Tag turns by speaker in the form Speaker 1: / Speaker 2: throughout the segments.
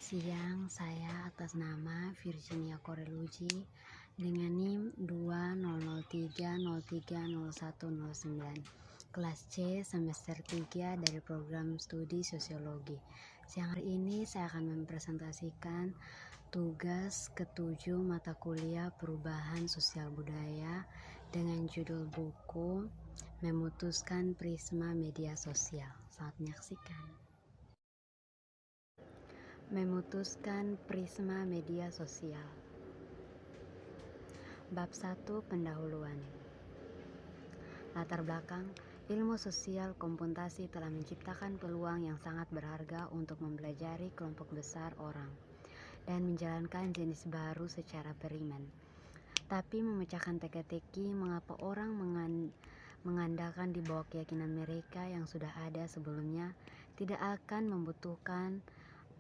Speaker 1: siang, saya atas nama Virginia Koreluji dengan NIM 20030300109 kelas C semester 3 dari program studi sosiologi. Siang hari ini saya akan mempresentasikan tugas ketujuh mata kuliah perubahan sosial budaya dengan judul buku Memutuskan Prisma Media Sosial. Selamat menyaksikan. Memutuskan Prisma Media Sosial. Bab 1 Pendahuluan. Latar belakang, ilmu sosial komputasi telah menciptakan peluang yang sangat berharga untuk mempelajari kelompok besar orang dan menjalankan jenis baru secara beriman. Tapi memecahkan teka-teki mengapa orang mengandalkan di bawah keyakinan mereka yang sudah ada sebelumnya tidak akan membutuhkan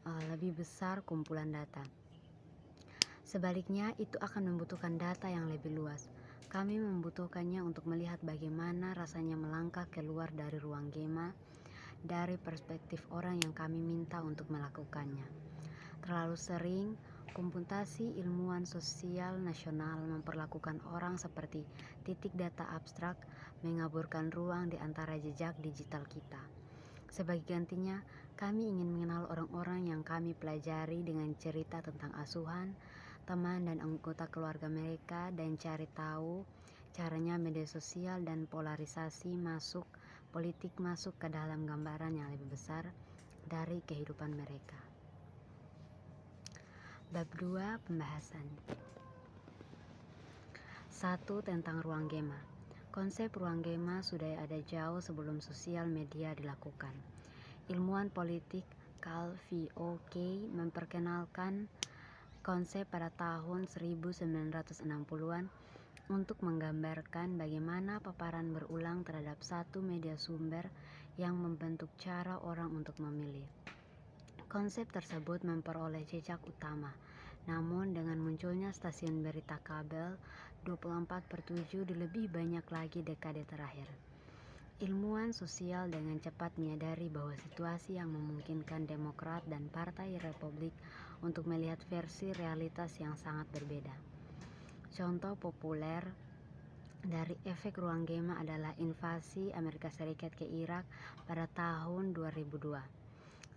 Speaker 1: lebih besar kumpulan data. Sebaliknya, itu akan membutuhkan data yang lebih luas. Kami membutuhkannya untuk melihat bagaimana rasanya melangkah keluar dari ruang gema dari perspektif orang yang kami minta untuk melakukannya. Terlalu sering, komputasi ilmuwan sosial nasional memperlakukan orang seperti titik data abstrak, mengaburkan ruang di antara jejak digital kita. Sebagai gantinya, kami ingin mengenal orang-orang yang kami pelajari dengan cerita tentang asuhan, teman dan anggota keluarga mereka, dan cari tahu caranya media sosial dan polarisasi politik masuk ke dalam gambaran yang lebih besar dari kehidupan mereka. Bab 2 Pembahasan. 1. Tentang ruang gema. Konsep ruang gema sudah ada jauh sebelum sosial media dilakukan. Ilmuwan politik Carl V. O. Kay memperkenalkan konsep pada tahun 1960-an untuk menggambarkan bagaimana paparan berulang terhadap satu media sumber yang membentuk cara orang untuk memilih. Konsep tersebut memperoleh jejak utama, namun dengan munculnya stasiun berita kabel 24/7 di lebih banyak lagi dekade terakhir, ilmuwan sosial dengan cepat menyadari bahwa situasi yang memungkinkan Demokrat dan Partai Republik untuk melihat versi realitas yang sangat berbeda. Contoh populer dari efek ruang gema adalah invasi Amerika Serikat ke Irak pada tahun 2002.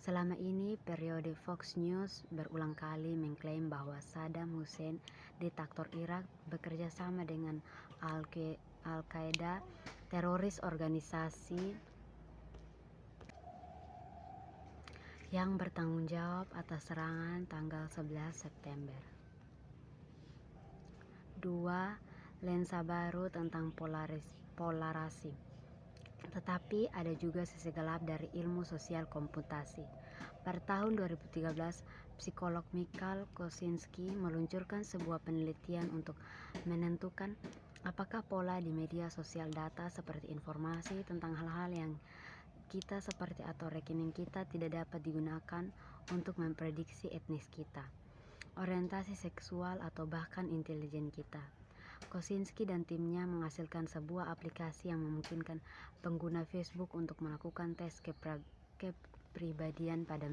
Speaker 1: Selama ini, periode Fox News berulang kali mengklaim bahwa Saddam Hussein, diktator Irak, bekerja sama dengan Al-Qaeda, teroris organisasi yang bertanggung jawab atas serangan tanggal 11 September. 2. Lensa baru tentang polarasi. Tetapi ada juga sisi gelap dari ilmu sosial komputasi. Pada tahun 2013, psikolog Michal Kosinski meluncurkan sebuah penelitian untuk menentukan apakah pola di media sosial data seperti informasi tentang hal-hal yang kita seperti atau rekening kita tidak dapat digunakan untuk memprediksi etnis kita, orientasi seksual atau bahkan intelijen kita. Kosinski dan timnya menghasilkan sebuah aplikasi yang memungkinkan pengguna Facebook untuk melakukan tes kepribadian pada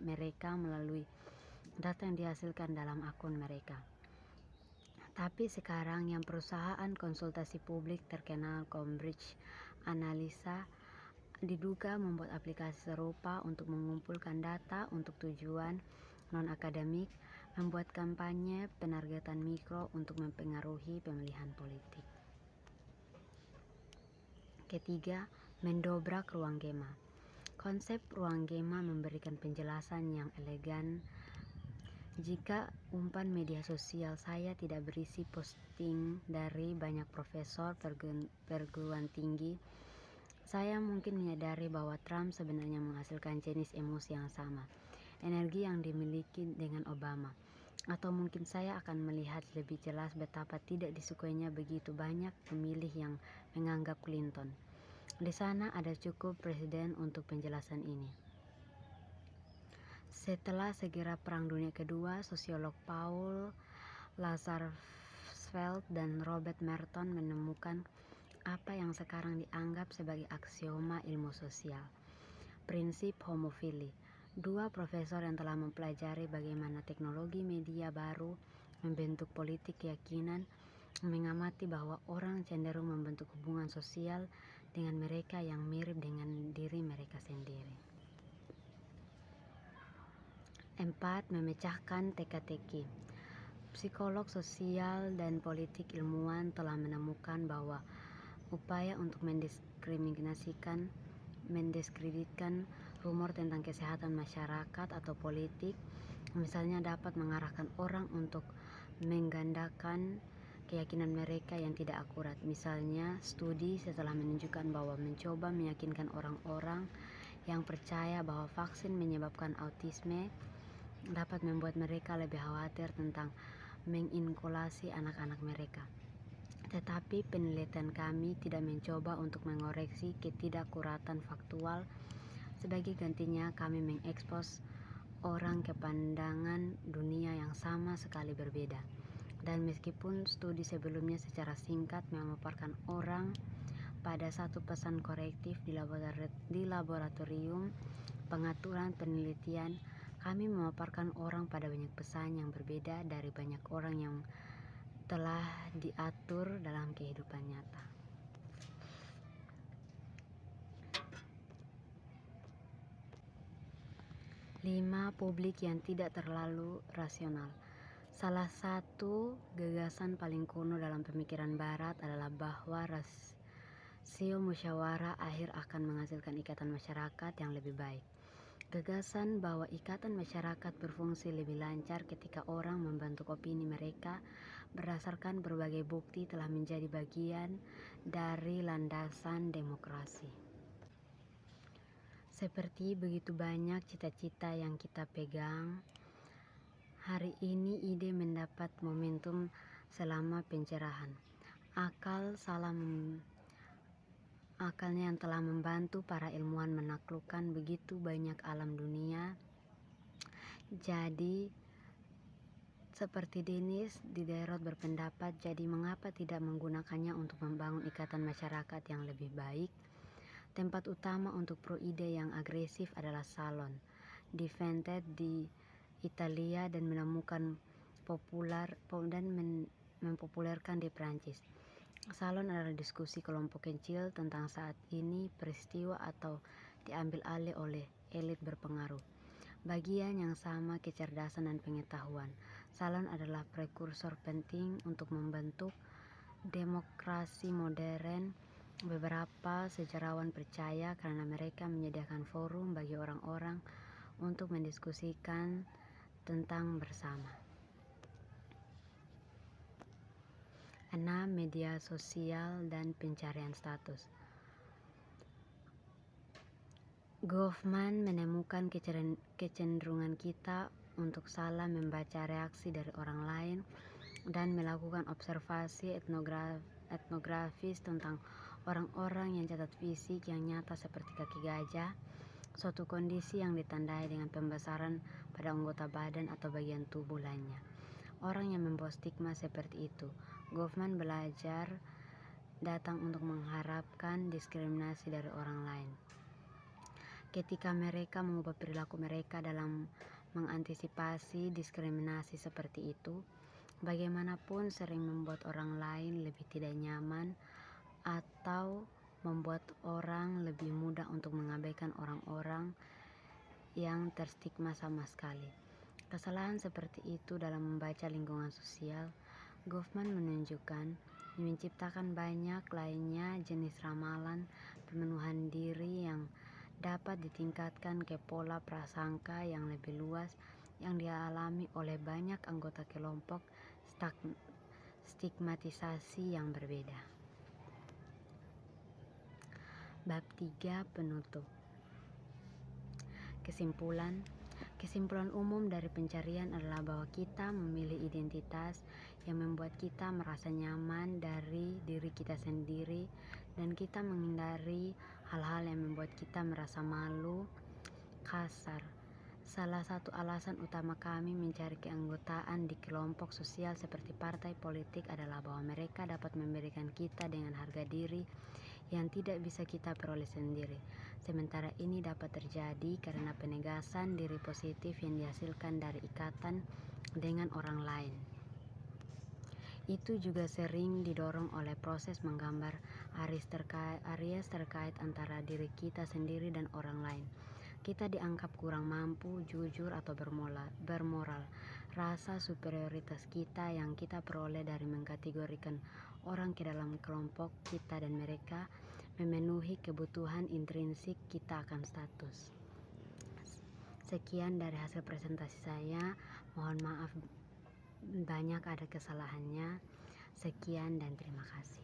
Speaker 1: mereka melalui data yang dihasilkan dalam akun mereka. Tapi sekarang yang perusahaan konsultasi publik terkenal Cambridge Analytica diduga membuat aplikasi serupa untuk mengumpulkan data untuk tujuan non-akademik, membuat kampanye penargetan mikro untuk mempengaruhi pemilihan politik. Ketiga, mendobrak ruang gema. Konsep ruang gema memberikan penjelasan yang elegan. Jika umpan media sosial saya tidak berisi posting dari banyak profesor perguruan tinggi, saya mungkin menyadari bahwa Trump sebenarnya menghasilkan jenis emosi yang sama, energi yang dimiliki dengan Obama. Atau mungkin saya akan melihat lebih jelas betapa tidak disukainya begitu banyak pemilih yang menganggap Clinton. Di sana ada cukup presiden untuk penjelasan ini. Setelah segera Perang Dunia Kedua, sosiolog Paul Lazarsfeld dan Robert Merton menemukan apa yang sekarang dianggap sebagai aksioma ilmu sosial, prinsip homofili. Dua profesor yang telah mempelajari bagaimana teknologi media baru membentuk politik keyakinan mengamati bahwa orang cenderung membentuk hubungan sosial dengan mereka yang mirip dengan diri mereka sendiri. 4. Memecahkan teka-teki. Psikolog sosial dan politik ilmuwan telah menemukan bahwa upaya untuk mendiskreditkan rumor tentang kesehatan masyarakat atau politik, misalnya dapat mengarahkan orang untuk menggandakan keyakinan mereka yang tidak akurat. Misalnya, studi setelah menunjukkan bahwa mencoba meyakinkan orang-orang yang percaya bahwa vaksin menyebabkan autisme dapat membuat mereka lebih khawatir tentang menginkulasi anak-anak mereka. Tetapi penelitian kami tidak mencoba untuk mengoreksi ketidakakuratan faktual. Sebagai gantinya, kami mengekspos orang ke pandangan dunia yang sama sekali berbeda. Dan meskipun studi sebelumnya secara singkat memaparkan orang pada satu pesan korektif di laboratorium pengaturan penelitian, kami memaparkan orang pada banyak pesan yang berbeda dari banyak orang yang telah diatur dalam kehidupan nyata. 5. Publik yang tidak terlalu rasional. Salah satu gagasan paling kuno dalam pemikiran Barat adalah bahwa rasio musyawarah akhir akan menghasilkan ikatan masyarakat yang lebih baik. Gagasan bahwa ikatan masyarakat berfungsi lebih lancar ketika orang membentuk opini mereka berdasarkan berbagai bukti telah menjadi bagian dari landasan demokrasi. Seperti begitu banyak cita-cita yang kita pegang, hari ini ide mendapat momentum selama pencerahan. Akalnya yang telah membantu para ilmuwan menaklukkan begitu banyak alam dunia. Jadi, seperti Denis Diderot berpendapat, jadi mengapa tidak menggunakannya untuk membangun ikatan masyarakat yang lebih baik? Tempat utama untuk pro-ide yang agresif adalah salon, di Vented di Italia dan mempopulerkan di Prancis. Salon adalah diskusi kelompok kecil tentang saat ini peristiwa atau diambil alih oleh elit berpengaruh. Bagian yang sama kecerdasan dan pengetahuan. Salon adalah prekursor penting untuk membentuk demokrasi modern. Beberapa sejarawan percaya karena mereka menyediakan forum bagi orang-orang untuk mendiskusikan tentang bersama. 6. Media sosial dan pencarian status. Goffman menemukan kecenderungan kita untuk salah membaca reaksi dari orang lain dan melakukan observasi etnografis tentang orang-orang yang catat fisik yang nyata seperti kaki gajah, suatu kondisi yang ditandai dengan pembesaran pada anggota badan atau bagian tubuh lainnya. Orang yang membawa stigma seperti itu, Goffman belajar, datang untuk mengharapkan diskriminasi dari orang lain. Ketika mereka mengubah perilaku mereka dalam mengantisipasi diskriminasi seperti itu, bagaimanapun sering membuat orang lain lebih tidak nyaman atau membuat orang lebih mudah untuk mengabaikan orang-orang yang terstigma sama sekali. Kesalahan seperti itu dalam membaca lingkungan sosial, Goffman menunjukkan, menciptakan banyak lainnya jenis ramalan pemenuhan diri yang dapat ditingkatkan ke pola prasangka yang lebih luas yang dialami oleh banyak anggota kelompok stigmatisasi yang berbeda. Bab 3. Penutup. Kesimpulan umum dari pencarian adalah bahwa kita memilih identitas yang membuat kita merasa nyaman dari diri kita sendiri dan kita menghindari hal-hal yang membuat kita merasa malu. Kasar. Salah satu alasan utama kami mencari keanggotaan di kelompok sosial seperti partai politik adalah bahwa mereka dapat memberikan kita dengan harga diri yang tidak bisa kita peroleh sendiri. Sementara ini dapat terjadi karena penegasan diri positif yang dihasilkan dari ikatan dengan orang lain. Itu juga sering didorong oleh proses menggambar Aries terkait antara diri kita sendiri dan orang lain. Kita dianggap kurang mampu, jujur, atau bermoral. Rasa superioritas kita yang kita peroleh dari mengkategorikan orang ke dalam kelompok kita dan mereka memenuhi kebutuhan intrinsik kita akan status. Sekian dari hasil presentasi saya. Mohon maaf banyak ada kesalahannya. Sekian dan terima kasih.